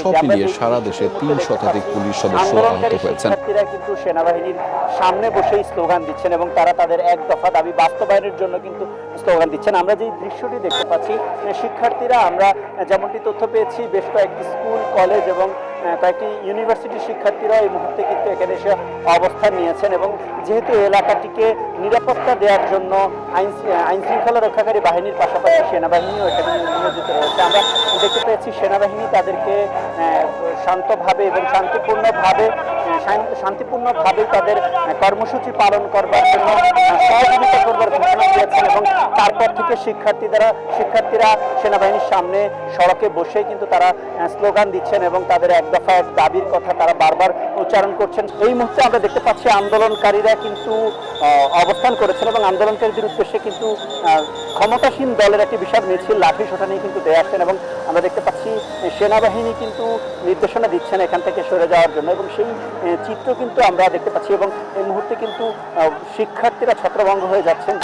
সব মিলিয়ে সারা দেশে ৩ শতাধিক পুলিশ সদস্য আহত হয়েছেন। শিক্ষার্থীরা কিন্তু সেনাবাহিনীর সামনে বসেই স্লোগান দিচ্ছেন এবং তারা তাদের এক দফা দাবি বাস্তবায়নের জন্য কিন্তু স্লোগান দিচ্ছেন। আমরা যে দৃশ্যটি দেখতে পাচ্ছি, শিক্ষার্থীরা, আমরা যেমনটি তথ্য পেয়েছি, বেশ কয়েকটি স্কুল, কলেজ এবং কয়েকটি ইউনিভার্সিটির শিক্ষার্থীরা এই মুহূর্তে কিন্তু এখানে এসে অবস্থান নিয়েছেন এবং যেহেতু এলাকাটিকে নিরাপত্তা দেওয়ার জন্য আইন শৃঙ্খলা রক্ষাকারী বাহিনীর পাশাপাশি সেনাবাহিনীও এখানে নিয়োজিত রয়েছে। আমরা দেখতে পেয়েছি সেনাবাহিনী তাদেরকে শান্তভাবে এবং শান্তিপূর্ণভাবে তাদের কর্মসূচি পালন করবার জন্য সহযোগিতা করবার ঘোষণা দিয়েছেন এবং তারপর থেকে শিক্ষার্থীরা সেনাবাহিনীর সামনে সড়কে বসে কিন্তু তারা স্লোগান দিচ্ছেন এবং তাদের এক দফা এক দাবির কথা তারা বারবার উচ্চারণ করছেন। এই মুহূর্তে আমরা দেখতে পাচ্ছি আন্দোলনকারীরা কিন্তু অবস্থান করেছেন এবং আন্দোলনকারীদের উদ্দেশ্যে কিন্তু ক্ষমতাসীন দলের একটি বিশাল মিছিল লাঠি সোঁটা নিয়ে কিন্তু দিয়ে আসছেন এবং আমরা দেখতে পাচ্ছি সেনাবাহিনী কিন্তু নির্দেশনা দিচ্ছেন এখান থেকে সরে যাওয়ার জন্য এবং সেই চিত্র কিন্তু আমরা দেখতে পাচ্ছি এবং এই মুহূর্তে কিন্তু শিক্ষার্থীরা ছত্রভঙ্গ হয়ে যাচ্ছেন।